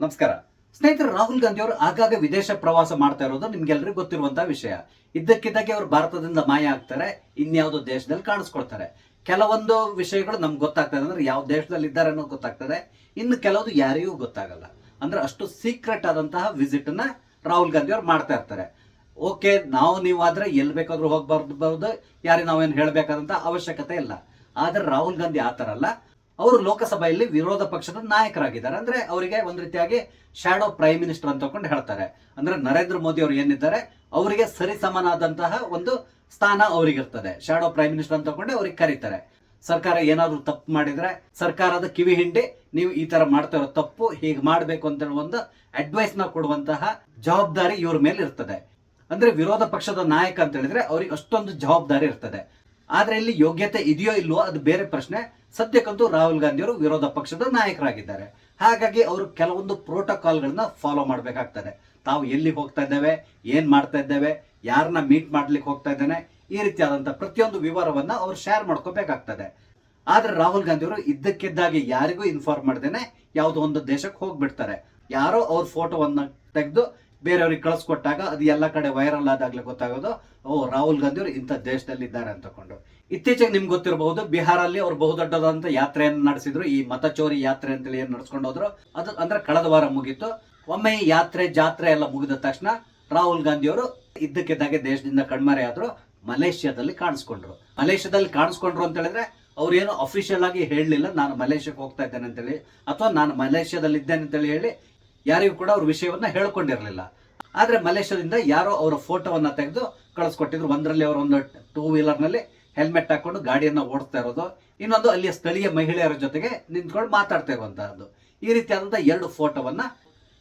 ನಮಸ್ಕಾರ ಸ್ನೇಹಿತರೆ. ರಾಹುಲ್ ಗಾಂಧಿ ಅವರು ಆಗಾಗ ವಿದೇಶ ಪ್ರವಾಸ ಮಾಡ್ತಾ ಇರೋದು ನಿಮ್ಗೆಲ್ರಿಗೂ ಗೊತ್ತಿರುವಂತಹ ವಿಷಯ. ಇದ್ದಕ್ಕಿದ್ದಾಗೆ ಅವರು ಭಾರತದಿಂದ ಮಾಯ ಆಗ್ತಾರೆ, ಇನ್ಯಾವುದೋ ದೇಶದಲ್ಲಿ ಕಾಣಿಸ್ಕೊಳ್ತಾರೆ. ಕೆಲವೊಂದು ವಿಷಯಗಳು ನಮ್ಗೆ ಗೊತ್ತಾಗ್ತದೆ, ಅಂದ್ರೆ ಯಾವ ದೇಶದಲ್ಲಿ ಇದ್ದಾರೆ ಅನ್ನೋದು ಗೊತ್ತಾಗ್ತದೆ. ಇನ್ನು ಕೆಲವುದು ಯಾರಿಗೂ ಗೊತ್ತಾಗಲ್ಲ. ಅಂದ್ರೆ ಅಷ್ಟು ಸೀಕ್ರೆಟ್ ಆದಂತಹ ವಿಸಿಟ್ ನ ರಾಹುಲ್ ಗಾಂಧಿ ಅವರು ಮಾಡ್ತಾ ಇರ್ತಾರೆ. ಓಕೆ, ನಾವು ನೀವು ಆದ್ರೆ ಎಲ್ಲಿ ಬೇಕಾದ್ರೂ ಹೋಗ್ಬಾರ್ದು, ಯಾರಿಗೆ ನಾವೇನು ಹೇಳ್ಬೇಕಾದಂತ ಅವಶ್ಯಕತೆ ಇಲ್ಲ. ಆದ್ರೆ ರಾಹುಲ್ ಗಾಂಧಿ ಆತರ ಅಲ್ಲ. ಅವರು ಲೋಕಸಭೆಯಲ್ಲಿ ವಿರೋಧ ಪಕ್ಷದ ನಾಯಕರಾಗಿದ್ದಾರೆ. ಅಂದ್ರೆ ಅವರಿಗೆ ಒಂದ್ ರೀತಿಯಾಗಿ ಶಾಡೋ ಪ್ರೈಮ್ ಮಿನಿಸ್ಟರ್ ಅಂತ ತಗೊಂಡು ಹೇಳ್ತಾರೆ. ಅಂದ್ರೆ ನರೇಂದ್ರ ಮೋದಿ ಅವರು ಏನಿದ್ದಾರೆ ಅವರಿಗೆ ಸರಿ ಸಮನಾದಂತಹ ಒಂದು ಸ್ಥಾನ ಅವರಿಗಿರ್ತದೆ. ಶಾಡೋ ಪ್ರೈಮ್ ಮಿನಿಸ್ಟರ್ ಅಂತ ತಗೊಂಡು ಅವ್ರಿಗೆ ಕರೀತಾರೆ. ಸರ್ಕಾರ ಏನಾದ್ರು ತಪ್ಪು ಮಾಡಿದ್ರೆ ಸರ್ಕಾರದ ಕಿವಿ ಹಿಂಡಿ ನೀವು ಈ ತರ ಮಾಡ್ತಾ ಇರೋ ತಪ್ಪು, ಹೀಗೆ ಮಾಡ್ಬೇಕು ಅಂತ ಒಂದು ಅಡ್ವೈಸ್ ನ ಕೊಡುವಂತಹ ಜವಾಬ್ದಾರಿ ಇವ್ರ ಮೇಲೆ ಇರ್ತದೆ. ಅಂದ್ರೆ ವಿರೋಧ ಪಕ್ಷದ ನಾಯಕ ಅಂತ ಹೇಳಿದ್ರೆ ಅವ್ರಿಗೆ ಅಷ್ಟೊಂದು ಜವಾಬ್ದಾರಿ ಇರ್ತದೆ. ಆದ್ರೆ ಇಲ್ಲಿ ಯೋಗ್ಯತೆ ಇದೆಯೋ ಇಲ್ವೋ ಅದು ಬೇರೆ ಪ್ರಶ್ನೆ. ಸದ್ಯಕ್ಕಂತೂ ರಾಹುಲ್ ಗಾಂಧಿ ಅವರು ವಿರೋಧ ಪಕ್ಷದ ನಾಯಕರಾಗಿದ್ದಾರೆ. ಹಾಗಾಗಿ ಅವರು ಕೆಲವೊಂದು ಪ್ರೋಟೋಕಾಲ್ಗಳನ್ನ ಫಾಲೋ ಮಾಡಬೇಕಾಗ್ತದೆ. ತಾವು ಎಲ್ಲಿ ಹೋಗ್ತಾ ಇದ್ದೇವೆ, ಏನ್ ಮಾಡ್ತಾ ಇದ್ದೇವೆ, ಯಾರನ್ನ ಮೀಟ್ ಮಾಡ್ಲಿಕ್ಕೆ ಹೋಗ್ತಾ ಇದ್ದೇನೆ, ಈ ರೀತಿಯಾದಂತಹ ಪ್ರತಿಯೊಂದು ವಿವರವನ್ನ ಅವ್ರು ಶೇರ್ ಮಾಡ್ಕೋಬೇಕಾಗ್ತದೆ. ಆದ್ರೆ ರಾಹುಲ್ ಗಾಂಧಿ ಅವರು ಇದ್ದಕ್ಕಿದ್ದಾಗೆ ಯಾರಿಗೂ ಇನ್ಫಾರ್ಮ್ ಮಾಡ್ದೇನೆ ಯಾವುದೋ ಒಂದು ದೇಶಕ್ಕೆ ಹೋಗ್ಬಿಡ್ತಾರೆ. ಯಾರೋ ಅವ್ರ ಫೋಟೋವನ್ನ ತೆಗೆದು ಬೇರೆಯವ್ರಿಗೆ ಕಳಿಸ್ಕೊಟ್ಟಾಗ ಅದು ಎಲ್ಲ ಕಡೆ ವೈರಲ್ ಆದಾಗ್ಲೇ ಗೊತ್ತಾಗೋದು, ಓ ರಾಹುಲ್ ಗಾಂಧಿ ಅವರು ಇಂಥ ದೇಶದಲ್ಲಿ ಇದ್ದಾರೆ ಅಂತಕೊಂಡು. ಇತ್ತೀಚೆಗೆ ನಿಮ್ಗೆ ಗೊತ್ತಿರಬಹುದು, ಬಿಹಾರಲ್ಲಿ ಅವರು ಬಹುದೊಡ್ಡದಾದಂತ ಯಾತ್ರೆಯನ್ನು ನಡೆಸಿದ್ರು. ಈ ಮತಚೋರಿ ಯಾತ್ರೆ ಅಂತೇಳಿ ಏನ್ ನಡ್ಸ್ಕೊಂಡು ಹೋದ್ರು, ಅದು ಅಂದ್ರೆ ಕಳೆದ ವಾರ ಮುಗೀತು. ಒಮ್ಮೆ ಈ ಜಾತ್ರೆ ಎಲ್ಲ ಮುಗಿದ ತಕ್ಷಣ ರಾಹುಲ್ ಗಾಂಧಿ ಅವರು ಇದ್ದಕ್ಕಿದ್ದಾಗೆ ದೇಶದಿಂದ ಕಣ್ಮರೆ ಆದ್ರು. ಮಲೇಷ್ಯಾದಲ್ಲಿ ಕಾಣಿಸ್ಕೊಂಡ್ರು ಅಂತ ಹೇಳಿದ್ರೆ ಅವ್ರು ಏನು ಅಫಿಷಿಯಲ್ ಆಗಿ ಹೇಳಲಿಲ್ಲ ನಾನು ಮಲೇಷ್ಯಾಕ್ಕೆ ಹೋಗ್ತಾ ಇದ್ದೇನೆ ಅಂತೇಳಿ, ಅಥವಾ ನಾನು ಮಲೇಷ್ಯಾದಲ್ಲಿ ಇದ್ದೇನೆ ಅಂತೇಳಿ ಹೇಳಿ ಯಾರಿಗೂ ಕೂಡ ಅವ್ರ ವಿಷಯವನ್ನ ಹೇಳ್ಕೊಂಡಿರ್ಲಿಲ್ಲ. ಆದ್ರೆ ಮಲೇಷ್ಯಾದಿಂದ ಯಾರೋ ಅವರ ಫೋಟೋವನ್ನ ತೆಗೆದು ಕಳಿಸ್ಕೊಟ್ಟಿದ್ರು. ಒಂದರಲ್ಲಿ ಅವರು ಒಂದು 2 ವೀಲರ್ ನಲ್ಲಿ ಹೆಲ್ಮೆಟ್ ಹಾಕೊಂಡು ಗಾಡಿಯನ್ನ ಓಡಿಸ್ತಾ ಇರೋದು, ಇನ್ನೊಂದು ಅಲ್ಲಿಯ ಸ್ಥಳೀಯ ಮಹಿಳೆಯರ ಜೊತೆಗೆ ನಿಂತ್ಕೊಂಡು ಮಾತಾಡ್ತಾ ಇರುವಂತಹದ್ದು. ಈ ರೀತಿಯಾದಂತಹ 2 ಫೋಟೋವನ್ನ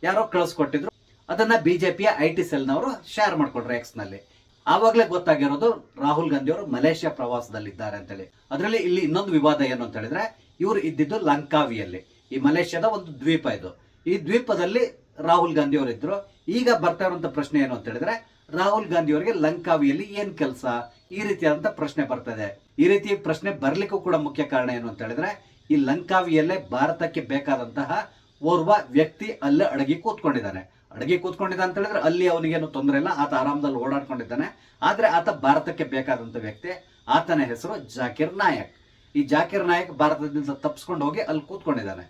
ಯಾರೋ ಕಳಿಸ್ಕೊಟ್ಟಿದ್ರು. ಅದನ್ನ ಬಿಜೆಪಿಯ IT ಸೆಲ್ನವರು ಶೇರ್ ಮಾಡ್ಕೊಂಡ್ರು ಎಕ್ಸ್ ನಲ್ಲಿ. ಆವಾಗಲೇ ಗೊತ್ತಾಗಿರೋದು ರಾಹುಲ್ ಗಾಂಧಿ ಅವರು ಮಲೇಷ್ಯಾ ಪ್ರವಾಸದಲ್ಲಿದ್ದಾರೆ ಅಂತೇಳಿ. ಅದರಲ್ಲಿ ಇಲ್ಲಿ ಇನ್ನೊಂದು ವಿವಾದ ಏನು ಅಂತ ಹೇಳಿದ್ರೆ, ಇವರು ಇದ್ದಿದ್ದು ಲಂಕಾವಿಯಲ್ಲಿ. ಈ ಮಲೇಷ್ಯಾದ ಒಂದು ದ್ವೀಪ ಇದು. ಈ ದ್ವೀಪದಲ್ಲಿ ರಾಹುಲ್ ಗಾಂಧಿ ಅವರು ಇದ್ರು. ಈಗ ಬರ್ತಾ ಇರುವಂತ ಪ್ರಶ್ನೆ ಏನು ಅಂತ ಹೇಳಿದ್ರೆ, ರಾಹುಲ್ ಗಾಂಧಿ ಅವರಿಗೆ ಲಂಕಾವಿಯಲ್ಲಿ ಏನ್ ಕೆಲಸ, ಈ ರೀತಿಯಾದಂತ ಪ್ರಶ್ನೆ ಬರ್ತದೆ. ಈ ರೀತಿ ಪ್ರಶ್ನೆ ಬರ್ಲಿಕ್ಕೂ ಕೂಡ ಮುಖ್ಯ ಕಾರಣ ಏನು ಅಂತ ಹೇಳಿದ್ರೆ, ಈ ಲಂಕಾವಿಯಲ್ಲೇ ಭಾರತಕ್ಕೆ ಬೇಕಾದಂತಹ ಓರ್ವ ವ್ಯಕ್ತಿ ಅಲ್ಲೇ ಅಡಗಿ ಕೂತ್ಕೊಂಡಿದ್ದಾನೆ ಅಂತ ಹೇಳಿದ್ರೆ ಅಲ್ಲಿ ಅವನಿಗೇನು ತೊಂದರೆ ಇಲ್ಲ, ಆತ ಆರಾಮದಲ್ಲಿ ಓಡಾಡ್ಕೊಂಡಿದ್ದಾನೆ. ಆದ್ರೆ ಆತ ಭಾರತಕ್ಕೆ ಬೇಕಾದಂತ ವ್ಯಕ್ತಿ. ಆತನ ಹೆಸರು ಜಾಕಿರ್ ನಾಯಕ್. ಈ ಜಾಕಿರ್ ನಾಯಕ್ ಭಾರತದಿಂದ ತಪ್ಪಿಸ್ಕೊಂಡು ಹೋಗಿ ಅಲ್ಲಿ ಕೂತ್ಕೊಂಡಿದ್ದಾನೆ.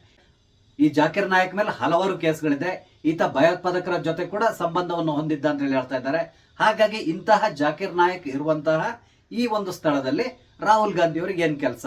ಈ ಜಾಕಿರ್ ನಾಯಕ್ ಮೇಲೆ ಹಲವಾರು ಕೇಸ್ಗಳಿದೆ. ಈತ ಭಯೋತ್ಪಾದಕರ ಜೊತೆ ಕೂಡ ಸಂಬಂಧವನ್ನು ಹೊಂದಿದ್ದ ಅಂತ ಹೇಳಿ ಹೇಳ್ತಾ ಇದ್ದಾರೆ. ಹಾಗಾಗಿ ಇಂತಹ ಜಾಕಿರ್ ನಾಯಕ್ ಇರುವಂತಹ ಈ ಒಂದು ಸ್ಥಳದಲ್ಲಿ ರಾಹುಲ್ ಗಾಂಧಿ ಅವರಿಗೆ ಏನ್ ಕೆಲಸ,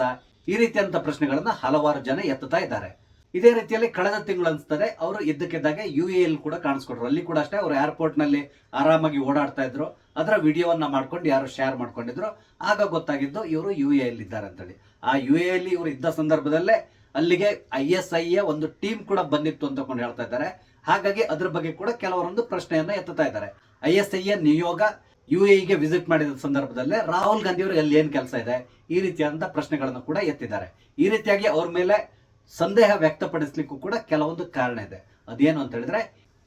ಈ ರೀತಿಯಂತ ಪ್ರಶ್ನೆಗಳನ್ನ ಹಲವಾರು ಜನ ಎತ್ತುತ್ತಾ ಇದ್ದಾರೆ. ಇದೇ ರೀತಿಯಲ್ಲಿ ಕಳೆದ ತಿಂಗಳು ಅನ್ಸ್ತದೆ ಅವರು ಇದ್ದಕ್ಕಿದ್ದಾಗೆ UAE ಕೂಡ ಕಾಣಿಸ್ಕೊಂಡ್ರು. ಅಲ್ಲಿ ಕೂಡ ಅಷ್ಟೇ ಅವರು ಏರ್ಪೋರ್ಟ್ ನಲ್ಲಿ ಆರಾಮಾಗಿ ಓಡಾಡ್ತಾ ಇದ್ರು. ಅದರ ವಿಡಿಯೋವನ್ನ ಮಾಡ್ಕೊಂಡು ಯಾರು ಶೇರ್ ಮಾಡ್ಕೊಂಡಿದ್ರು. ಆಗ ಗೊತ್ತಾಗಿದ್ದು ಇವರು UAE ಇದ್ದಾರೆ ಅಂತೇಳಿ. ಆ UAE ಇವರು ಇದ್ದ ಸಂದರ್ಭದಲ್ಲೇ ಅಲ್ಲಿಗೆ ISI ಒಂದು ಟೀಮ್ ಕೂಡ ಬಂದಿತ್ತು ಅಂತ ಹೇಳ್ತಾ ಇದ್ದಾರೆ. ಹಾಗಾಗಿ ಅದ್ರ ಬಗ್ಗೆ ಕೂಡ ಕೆಲವರೊಂದು ಪ್ರಶ್ನೆಯನ್ನ ಎತ್ತುತ್ತಾ ಇದ್ದಾರೆ. ISI ನಿಯೋಗ UAE ವಿಸಿಟ್ ಮಾಡಿದ ಸಂದರ್ಭದಲ್ಲೇ ರಾಹುಲ್ ಗಾಂಧಿ ಅವರು ಅಲ್ಲಿ ಏನ್ ಕೆಲಸ ಇದೆ, ಈ ರೀತಿಯಾದಂತಹ ಪ್ರಶ್ನೆಗಳನ್ನು ಕೂಡ ಎತ್ತಿದ್ದಾರೆ. ಈ ರೀತಿಯಾಗಿ ಅವ್ರ ಮೇಲೆ ಸಂದೇಹ ವ್ಯಕ್ತಪಡಿಸ್ಲಿಕ್ಕೂ ಕೂಡ ಕೆಲವೊಂದು ಕಾರಣ ಇದೆ. ಅದೇನು ಅಂತ ಹೇಳಿದ್ರೆ,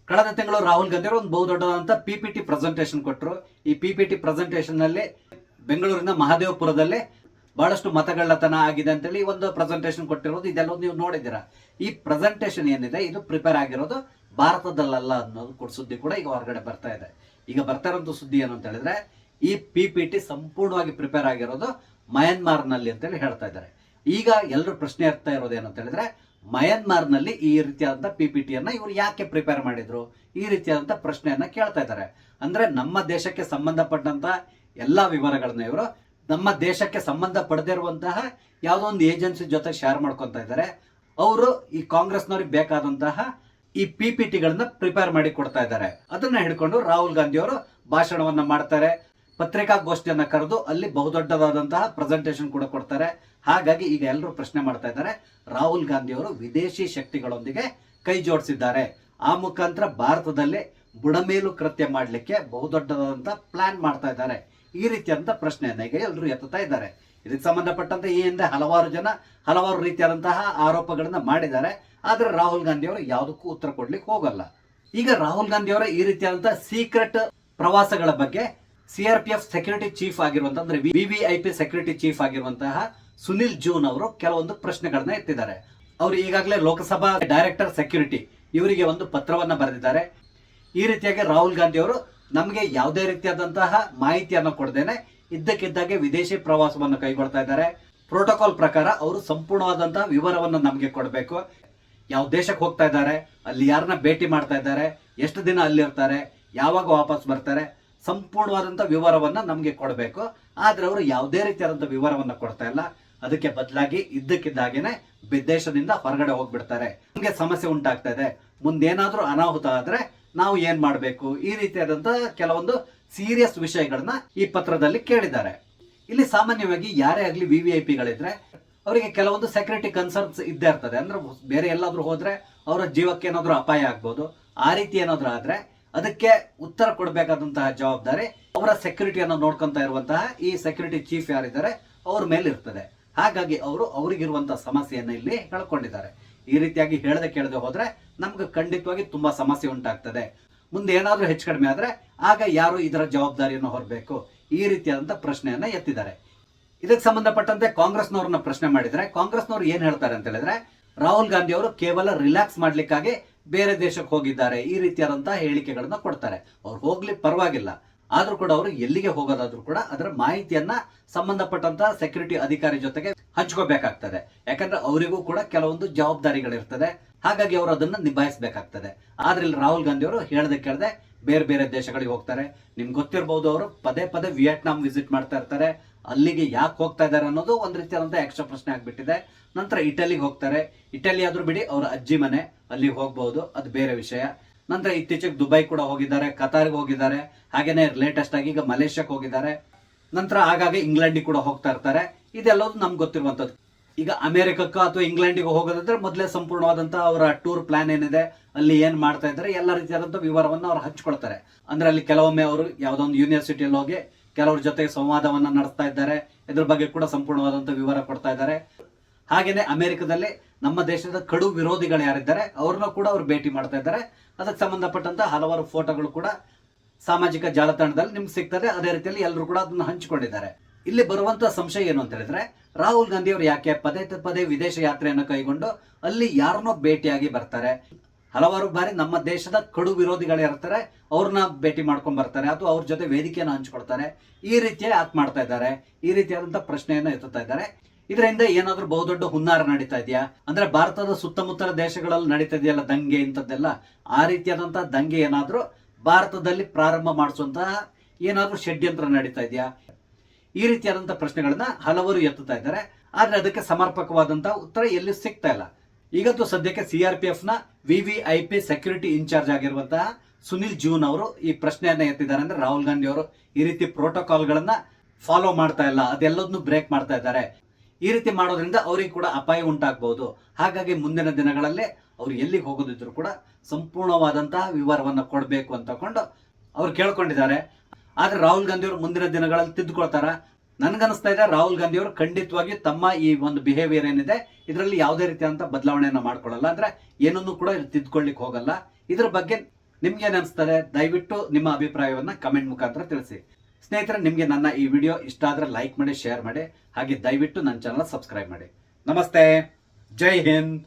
ಕಳೆದ ತಿಂಗಳು ರಾಹುಲ್ ಗಾಂಧಿ ಅವರು ಒಂದು ಬಹುದೊಡ್ಡದಾದಂತ PPT ಪ್ರೆಸೆಂಟೇಷನ್ ಕೊಟ್ಟರು. ಈ PPT ಪ್ರೆಸೆಂಟೇಷನ್ ನಲ್ಲಿ ಬೆಂಗಳೂರಿನ ಮಹದೇವಪುರದಲ್ಲಿ ಬಹಳಷ್ಟು ಮತಗಳ್ಳತನ ಆಗಿದೆ ಅಂತೇಳಿ ಒಂದು ಪ್ರೆಸೆಂಟೇಷನ್ ಕೊಟ್ಟಿರೋದು, ಇದೆಲ್ಲ ನೀವು ನೋಡಿದ್ದೀರಾ. ಈ ಪ್ರೆಸೆಂಟೇಷನ್ ಏನಿದೆ ಇದು ಪ್ರಿಪೇರ್ ಆಗಿರೋದು ಭಾರತದಲ್ಲ ಅನ್ನೋದು ಸುದ್ದಿ ಕೂಡ ಈಗ ಹೊರಗಡೆ ಬರ್ತಾ ಇದೆ. ಈಗ ಬರ್ತಾ ಇರೋದು ಸುದ್ದಿ ಏನು ಅಂತ ಹೇಳಿದ್ರೆ, ಈ PPT ಸಂಪೂರ್ಣವಾಗಿ ಪ್ರಿಪೇರ್ ಆಗಿರೋದು ಮಯನ್ಮಾರ್ ನಲ್ಲಿ ಅಂತೇಳಿ ಹೇಳ್ತಾ ಇದ್ದಾರೆ. ಈಗ ಎಲ್ಲರೂ ಪ್ರಶ್ನೆ ಇರ್ತಾ ಇರೋದು ಏನು ಅಂತ ಹೇಳಿದ್ರೆ, ಮಯನ್ಮಾರ್ ನಲ್ಲಿ ಈ ರೀತಿಯಾದಂತಹ PPT ಇವರು ಯಾಕೆ ಪ್ರಿಪೇರ್ ಮಾಡಿದ್ರು, ಈ ರೀತಿಯಾದಂತಹ ಪ್ರಶ್ನೆಯನ್ನ ಕೇಳ್ತಾ ಇದ್ದಾರೆ. ಅಂದ್ರೆ ನಮ್ಮ ದೇಶಕ್ಕೆ ಸಂಬಂಧಪಟ್ಟಂತ ಎಲ್ಲಾ ವಿವರಗಳನ್ನ ಇವರು ನಮ್ಮ ದೇಶಕ್ಕೆ ಸಂಬಂಧ ಪಡೆದಿರುವಂತಹ ಯಾವುದೋ ಒಂದು ಏಜೆನ್ಸಿ ಜೊತೆ ಶೇರ್ ಮಾಡ್ಕೊತಾ ಇದ್ದಾರೆ. ಅವರು ಈ ಕಾಂಗ್ರೆಸ್ನವ್ರಿಗೆ ಬೇಕಾದಂತಹ ಈ PPTಗಳನ್ನ ಪ್ರಿಪೇರ್ ಮಾಡಿ ಕೊಡ್ತಾ ಇದ್ದಾರೆ. ಅದನ್ನ ಹಿಡ್ಕೊಂಡು ರಾಹುಲ್ ಗಾಂಧಿ ಅವರು ಭಾಷಣವನ್ನ ಮಾಡ್ತಾರೆ, ಪತ್ರಿಕಾಗೋಷ್ಠಿಯನ್ನ ಕರೆದು ಅಲ್ಲಿ ಬಹುದೊಡ್ಡದಾದಂತಹ ಪ್ರೆಸೆಂಟೇಷನ್ ಕೂಡ ಕೊಡ್ತಾರೆ. ಹಾಗಾಗಿ ಈಗ ಎಲ್ಲರೂ ಪ್ರಶ್ನೆ ಮಾಡ್ತಾ ಇದ್ದಾರೆ, ರಾಹುಲ್ ಗಾಂಧಿ ಅವರು ವಿದೇಶಿ ಶಕ್ತಿಗಳೊಂದಿಗೆ ಕೈ ಜೋಡಿಸಿದ್ದಾರೆ, ಆ ಮುಖಾಂತರ ಭಾರತದಲ್ಲಿ ಬುಡಮೇಲು ಕೃತ್ಯ ಮಾಡಲಿಕ್ಕೆ ಬಹುದೊಡ್ಡದಾದಂತಹ ಪ್ಲಾನ್ ಮಾಡ್ತಾ ಇದ್ದಾರೆ. ಈ ರೀತಿಯಾದಂತ ಪ್ರಶ್ನೆಯನ್ನ ಈಗ ಎಲ್ಲರೂ ಎತ್ತುತ್ತಾ ಇದ್ದಾರೆ. ಇದಕ್ಕೆ ಸಂಬಂಧಪಟ್ಟಂತೆ ಈ ಹಿಂದೆ ಹಲವಾರು ಜನ ಹಲವಾರು ರೀತಿಯಾದಂತಹ ಆರೋಪಗಳನ್ನ ಮಾಡಿದ್ದಾರೆ. ಆದ್ರೆ ರಾಹುಲ್ ಗಾಂಧಿ ಅವರು ಯಾವುದಕ್ಕೂ ಉತ್ತರ ಕೊಡ್ಲಿಕ್ಕೆ ಹೋಗಲ್ಲ. ಈಗ ರಾಹುಲ್ ಗಾಂಧಿ ಅವರ ಈ ರೀತಿಯಾದಂತಹ ಸೀಕ್ರೆಟ್ ಪ್ರವಾಸಗಳ ಬಗ್ಗೆ CRPF ಸೆಕ್ಯೂರಿಟಿ ಚೀಫ್ ಆಗಿರುವಂತಹ, ಅಂದ್ರೆ VVIP ಸೆಕ್ಯೂರಿಟಿ ಚೀಫ್ ಆಗಿರುವಂತಹ ಸುನಿಲ್ ಜೂನ್ ಅವರು ಕೆಲವೊಂದು ಪ್ರಶ್ನೆಗಳನ್ನ ಎತ್ತಿದ್ದಾರೆ. ಅವರು ಈಗಾಗಲೇ ಲೋಕಸಭಾ ಡೈರೆಕ್ಟರ್ ಸೆಕ್ಯೂರಿಟಿ ಇವರಿಗೆ ಒಂದು ಪತ್ರವನ್ನ ಬರೆದಿದ್ದಾರೆ. ಈ ರೀತಿಯಾಗಿ ರಾಹುಲ್ ಗಾಂಧಿ ಅವರು ನಮಗೆ ಯಾವುದೇ ರೀತಿಯಾದಂತಹ ಮಾಹಿತಿಯನ್ನು ಕೊಡದೇನೆ ಇದ್ದಕ್ಕಿದ್ದಾಗೆ ವಿದೇಶಿ ಪ್ರವಾಸವನ್ನು ಕೈಗೊಳ್ತಾ ಇದ್ದಾರೆ. ಪ್ರೋಟೋಕಾಲ್ ಪ್ರಕಾರ ಅವರು ಸಂಪೂರ್ಣವಾದಂತಹ ವಿವರವನ್ನು ನಮಗೆ ಕೊಡಬೇಕು. ಯಾವ ದೇಶಕ್ಕೆ ಹೋಗ್ತಾ ಇದ್ದಾರೆ, ಅಲ್ಲಿ ಯಾರನ್ನ ಭೇಟಿ ಮಾಡ್ತಾ ಇದ್ದಾರೆ, ಎಷ್ಟು ದಿನ ಅಲ್ಲಿರ್ತಾರೆ, ಯಾವಾಗ ವಾಪಸ್ ಬರ್ತಾರೆ, ಸಂಪೂರ್ಣವಾದಂತಹ ವಿವರವನ್ನ ನಮಗೆ ಕೊಡಬೇಕು. ಆದ್ರೆ ಅವರು ಯಾವುದೇ ರೀತಿಯಾದಂತಹ ವಿವರವನ್ನ ಕೊಡ್ತಾ ಇಲ್ಲ. ಅದಕ್ಕೆ ಬದಲಾಗಿ ಇದ್ದಕ್ಕಿದ್ದಾಗೇನೆ ದೇಶದಿಂದ ಹೊರಗಡೆ ಹೋಗ್ಬಿಡ್ತಾರೆ. ನಮಗೆ ಸಮಸ್ಯೆ ಉಂಟಾಗ್ತಾ ಇದೆ, ಮುಂದೇನಾದ್ರೂ ಅನಾಹುತ ಆದ್ರೆ ನಾವು ಏನ್ ಮಾಡ್ಬೇಕು, ಈ ರೀತಿಯಾದಂತಹ ಕೆಲವೊಂದು ಸೀರಿಯಸ್ ವಿಷಯಗಳನ್ನ ಈ ಪತ್ರದಲ್ಲಿ ಕೇಳಿದ್ದಾರೆ. ಇಲ್ಲಿ ಸಾಮಾನ್ಯವಾಗಿ ಯಾರೇ ಆಗ್ಲಿ VVIPಗಳಿದ್ರೆ ಅವರಿಗೆ ಕೆಲವೊಂದು ಸೆಕ್ಯೂರಿಟಿ ಕನ್ಸರ್ನ್ಸ್ ಇದ್ದೇ ಇರ್ತದೆ. ಅಂದ್ರೆ ಬೇರೆ ಎಲ್ಲಾದ್ರೂ ಹೋದ್ರೆ ಅವರ ಜೀವಕ್ಕೆ ಏನಾದ್ರೂ ಅಪಾಯ ಆಗ್ಬೋದು. ಆ ರೀತಿ ಏನಾದ್ರೂ ಆದ್ರೆ ಅದಕ್ಕೆ ಉತ್ತರ ಕೊಡಬೇಕಾದಂತಹ ಜವಾಬ್ದಾರಿ ಅವರ ಸೆಕ್ಯೂರಿಟಿಯನ್ನು ನೋಡ್ಕೊಂತ ಇರುವಂತಹ ಈ ಸೆಕ್ಯೂರಿಟಿ ಚೀಫ್ ಯಾರಿದ್ದಾರೆ ಅವ್ರ ಮೇಲೆ ಇರ್ತದೆ. ಹಾಗಾಗಿ ಅವರು ಅವರಿಗಿರುವಂತಹ ಸಮಸ್ಯೆಯನ್ನ ಇಲ್ಲಿ ಹೇಳ್ಕೊಂಡಿದ್ದಾರೆ. ಈ ರೀತಿಯಾಗಿ ಹೇಳದೆ ಕೇಳದೆ ಹೋದ್ರೆ ನಮ್ಗೆ ಖಂಡಿತವಾಗಿ ತುಂಬಾ ಸಮಸ್ಯೆ ಉಂಟಾಗ್ತದೆ. ಮುಂದೆ ಏನಾದ್ರೂ ಹೆಚ್ಚು ಕಡಿಮೆ ಆದ್ರೆ ಆಗ ಯಾರು ಇದರ ಜವಾಬ್ದಾರಿಯನ್ನು ಹೊರಬೇಕು, ಈ ರೀತಿಯಾದಂತಹ ಪ್ರಶ್ನೆಯನ್ನ ಎತ್ತಿದ್ದಾರೆ. ಇದಕ್ಕೆ ಸಂಬಂಧಪಟ್ಟಂತೆ ಕಾಂಗ್ರೆಸ್ನವ್ರನ್ನ ಪ್ರಶ್ನೆ ಮಾಡಿದ್ರೆ ಕಾಂಗ್ರೆಸ್ನವ್ರು ಏನ್ ಹೇಳ್ತಾರೆ ಅಂತ ಹೇಳಿದ್ರೆ, ರಾಹುಲ್ ಗಾಂಧಿ ಅವರು ಕೇವಲ ರಿಲ್ಯಾಕ್ಸ್ ಮಾಡ್ಲಿಕ್ಕಾಗಿ ಬೇರೆ ದೇಶಕ್ಕೆ ಹೋಗಿದ್ದಾರೆ, ಈ ರೀತಿಯಾದಂತಹ ಹೇಳಿಕೆಗಳನ್ನ ಕೊಡ್ತಾರೆ. ಅವ್ರು ಹೋಗ್ಲಿ ಪರವಾಗಿಲ್ಲ, ಆದ್ರೂ ಕೂಡ ಅವರು ಎಲ್ಲಿಗೆ ಹೋಗೋದಾದ್ರೂ ಕೂಡ ಅದರ ಮಾಹಿತಿಯನ್ನ ಸಂಬಂಧಪಟ್ಟಂತಹ ಸೆಕ್ಯೂರಿಟಿ ಅಧಿಕಾರಿ ಜೊತೆಗೆ ಹಂಚ್ಕೋಬೇಕಾಗ್ತದೆ. ಯಾಕಂದ್ರೆ ಅವರಿಗೂ ಕೂಡ ಕೆಲವೊಂದು ಜವಾಬ್ದಾರಿಗಳಿರ್ತದೆ. ಹಾಗಾಗಿ ಅವರು ಅದನ್ನ ನಿಭಾಯಿಸಬೇಕಾಗ್ತದೆ. ಆದ್ರೆ ಇಲ್ಲಿ ರಾಹುಲ್ ಗಾಂಧಿ ಅವರು ಹೇಳದೆ ಕೇಳದೆ ಬೇರೆ ಬೇರೆ ದೇಶಗಳಿಗೆ ಹೋಗ್ತಾರೆ. ನಿಮ್ಗೆ ಗೊತ್ತಿರಬಹುದು, ಅವರು ಪದೇ ಪದೇ ವಿಯೆಟ್ನಾಂ ವಿಸಿಟ್ ಮಾಡ್ತಾ ಇರ್ತಾರೆ. ಅಲ್ಲಿಗೆ ಯಾಕೆ ಹೋಗ್ತಾ ಇದ್ದಾರೆ ಅನ್ನೋದು ಒಂದ್ ರೀತಿಯಾದಂತಹ ಎಕ್ಸ್ಟ್ರಾ ಪ್ರಶ್ನೆ ಆಗ್ಬಿಟ್ಟಿದೆ. ನಂತರ ಇಟಲಿಗೆ ಹೋಗ್ತಾರೆ. ಇಟಲಿ ಆದ್ರೂ ಬಿಡಿ, ಅವರ ಅಜ್ಜಿ ಮನೆ, ಅಲ್ಲಿಗೆ ಹೋಗ್ಬಹುದು, ಅದು ಬೇರೆ ವಿಷಯ. ನಂತರ ಇತ್ತೀಚೆಗೆ ದುಬೈ ಕೂಡ ಹೋಗಿದ್ದಾರೆ, ಕತಾರ್ಗೆ ಹೋಗಿದ್ದಾರೆ, ಹಾಗೇನೆ ಲೇಟೆಸ್ಟ್ ಆಗಿ ಈಗ ಮಲೇಷ್ಯಾಕ್ಕೆ ಹೋಗಿದ್ದಾರೆ. ನಂತರ ಆಗಾಗ ಇಂಗ್ಲೆಂಡಿಗೆ ಕೂಡ ಹೋಗ್ತಾ ಇರ್ತಾರೆ. ಇದೆಲ್ಲವೂ ನಮ್ಗೆ ಗೊತ್ತಿರುವಂತದ್ದು. ಈಗ ಅಮೆರಿಕಕ್ಕೆ ಅಥವಾ ಇಂಗ್ಲೆಂಡಿಗೆ ಹೋಗೋದಾದ್ರೆ ಮೊದಲೇ ಸಂಪೂರ್ಣವಾದಂತಹ ಅವರ ಟೂರ್ ಪ್ಲಾನ್ ಏನಿದೆ, ಅಲ್ಲಿ ಏನ್ ಮಾಡ್ತಾ ಇದ್ದಾರೆ, ಎಲ್ಲ ರೀತಿಯಾದಂತಹ ವಿವರವನ್ನು ಅವ್ರು ಹಂಚ್ಕೊಳ್ತಾರೆ. ಅಂದ್ರೆ ಅಲ್ಲಿ ಕೆಲವೊಮ್ಮೆ ಅವರು ಯಾವ್ದೋ ಒಂದು ಯೂನಿವರ್ಸಿಟಿಯಲ್ಲಿ ಹೋಗಿ ಕೆಲವ್ರ ಜೊತೆ ಸಂವಾದವನ್ನ ನಡೆಸ್ತಾ ಇದ್ದಾರೆ. ಇದ್ರ ಬಗ್ಗೆ ಕೂಡ ಸಂಪೂರ್ಣವಾದಂತಹ ವಿವರ ಕೊಡ್ತಾ ಇದ್ದಾರೆ. ಹಾಗೇನೆ ಅಮೆರಿಕದಲ್ಲಿ ನಮ್ಮ ದೇಶದ ಕಡು ವಿರೋಧಿಗಳು ಯಾರಿದ್ದಾರೆ ಅವ್ರನ್ನ ಕೂಡ ಅವ್ರು ಭೇಟಿ ಮಾಡ್ತಾ ಇದ್ದಾರೆ. ಅದಕ್ಕೆ ಸಂಬಂಧಪಟ್ಟಂತ ಹಲವಾರು ಫೋಟೋಗಳು ಕೂಡ ಸಾಮಾಜಿಕ ಜಾಲತಾಣದಲ್ಲಿ ನಿಮ್ಗೆ ಸಿಗ್ತದೆ. ಅದೇ ರೀತಿಯಲ್ಲಿ ಎಲ್ಲರೂ ಕೂಡ ಅದನ್ನ ಹಂಚಿಕೊಂಡಿದ್ದಾರೆ. ಇಲ್ಲಿ ಬರುವಂತ ಸಂಶಯ ಏನು ಅಂತ ಹೇಳಿದ್ರೆ, ರಾಹುಲ್ ಗಾಂಧಿ ಅವರು ಯಾಕೆ ಪದೇ ಪದೇ ವಿದೇಶ ಯಾತ್ರೆಯನ್ನು ಕೈಗೊಂಡು ಅಲ್ಲಿ ಯಾರನ್ನೋ ಭೇಟಿಯಾಗಿ ಬರ್ತಾರೆ. ಹಲವಾರು ಬಾರಿ ನಮ್ಮ ದೇಶದ ಕಡು ವಿರೋಧಿಗಳು ಇರ್ತಾರೆ, ಅವ್ರನ್ನ ಭೇಟಿ ಮಾಡ್ಕೊಂಡ್ ಬರ್ತಾರೆ ಅಥವಾ ಅವ್ರ ಜೊತೆ ವೇದಿಕೆಯನ್ನು ಹಂಚ್ಕೊಳ್ತಾರೆ. ಈ ರೀತಿಯ ಯಾಕೆ ಮಾಡ್ತಾ ಇದ್ದಾರೆ, ಈ ರೀತಿಯಾದಂತಹ ಪ್ರಶ್ನೆಯನ್ನ ಎತ್ತುತ್ತಾ ಇದ್ದಾರೆ. ಇದರಿಂದ ಏನಾದ್ರೂ ಬಹುದೊಡ್ಡ ಹುನ್ನಾರ ನಡೀತಾ ಇದೆಯಾ, ಅಂದ್ರೆ ಭಾರತದ ಸುತ್ತಮುತ್ತಲ ದೇಶಗಳಲ್ಲಿ ನಡೀತಾ ಇದೆಯಲ್ಲ ದಂಗೆ ಇಂಥದ್ದೆಲ್ಲ, ಆ ರೀತಿಯಾದಂತಹ ದಂಗೆ ಏನಾದ್ರೂ ಭಾರತದಲ್ಲಿ ಪ್ರಾರಂಭ ಮಾಡಿಸುವಂತಹ ಏನಾದ್ರೂ ಷಡ್ಯಂತ್ರ ನಡೀತಾ ಇದೆಯಾ, ಈ ರೀತಿಯಾದಂತಹ ಪ್ರಶ್ನೆಗಳನ್ನ ಹಲವರು ಎತ್ತುತ್ತಾ ಇದ್ದಾರೆ. ಆದ್ರೆ ಅದಕ್ಕೆ ಸಮರ್ಪಕವಾದಂತಹ ಉತ್ತರ ಎಲ್ಲಿ ಸಿಗ್ತಾ ಇಲ್ಲ. ಈಗಂತೂ ಸದ್ಯಕ್ಕೆ CRPF ನ VVIP ಸೆಕ್ಯೂರಿಟಿ ಇನ್ಚಾರ್ಜ್ ಆಗಿರುವಂತಹ ಸುನಿಲ್ ಜೂನ್ ಅವರು ಈ ಪ್ರಶ್ನೆಯನ್ನ ಎತ್ತಿದ್ದಾರೆ. ಅಂದ್ರೆ ರಾಹುಲ್ ಗಾಂಧಿ ಅವರು ಈ ರೀತಿ ಪ್ರೋಟೋಕಾಲ್ ಗಳನ್ನ ಫಾಲೋ ಮಾಡ್ತಾ ಇಲ್ಲ, ಅದೆಲ್ಲದನ್ನು ಬ್ರೇಕ್ ಮಾಡ್ತಾ ಇದ್ದಾರೆ. ಈ ರೀತಿ ಮಾಡೋದ್ರಿಂದ ಅವರಿಗೆ ಕೂಡ ಅಪಾಯ ಉಂಟಾಗಬಹುದು. ಹಾಗಾಗಿ ಮುಂದಿನ ದಿನಗಳಲ್ಲಿ ಅವ್ರು ಎಲ್ಲಿಗೆ ಹೋಗೋದಿದ್ರು ಕೂಡ ಸಂಪೂರ್ಣವಾದಂತಹ ವಿವರವನ್ನ ಕೊಡಬೇಕು ಅಂತ ತಕೊಂಡು ಅವ್ರು ಕೇಳ್ಕೊಂಡಿದ್ದಾರೆ. ಆದ್ರೆ ರಾಹುಲ್ ಗಾಂಧಿ ಅವರು ಮುಂದಿನ ದಿನಗಳಲ್ಲಿ ತಿದ್ದುಕೊಳ್ತಾರ? ನನ್ಗನ್ನಿಸ್ತಾ ಇದೆ ರಾಹುಲ್ ಗಾಂಧಿ ಅವರು ಖಂಡಿತವಾಗಿ ತಮ್ಮ ಈ ಒಂದು ಬಿಹೇವಿಯರ್ ಏನಿದೆ ಇದರಲ್ಲಿ ಯಾವುದೇ ರೀತಿಯಾದಂತ ಬದಲಾವಣೆಯನ್ನ ಮಾಡ್ಕೊಳ್ಳಲ್ಲ. ಅಂದ್ರೆ ಏನನ್ನು ಕೂಡ ತಿದ್ದುಕೊಳ್ಳಿಕ್ ಹೋಗಲ್ಲ. ಇದ್ರ ಬಗ್ಗೆ ನಿಮ್ಗೆ ಏನ್ ಅನ್ಸ್ತದೆ, ದಯವಿಟ್ಟು ನಿಮ್ಮ ಅಭಿಪ್ರಾಯವನ್ನ ಕಮೆಂಟ್ ಮುಖಾಂತರ ತಿಳಿಸಿ. ಸ್ನೇಹಿತರೆ, ನಿಮ್ಗೆ ನನ್ನ ಈ ವಿಡಿಯೋ ಇಷ್ಟ ಆದ್ರೆ ಲೈಕ್ ಮಾಡಿ, ಶೇರ್ ಮಾಡಿ, ಹಾಗೆ ದಯವಿಟ್ಟು ನನ್ನ ಚಾನಲ್ ಸಬ್ಸ್ಕ್ರೈಬ್ ಮಾಡಿ. ನಮಸ್ತೆ, ಜೈ ಹಿಂದ್.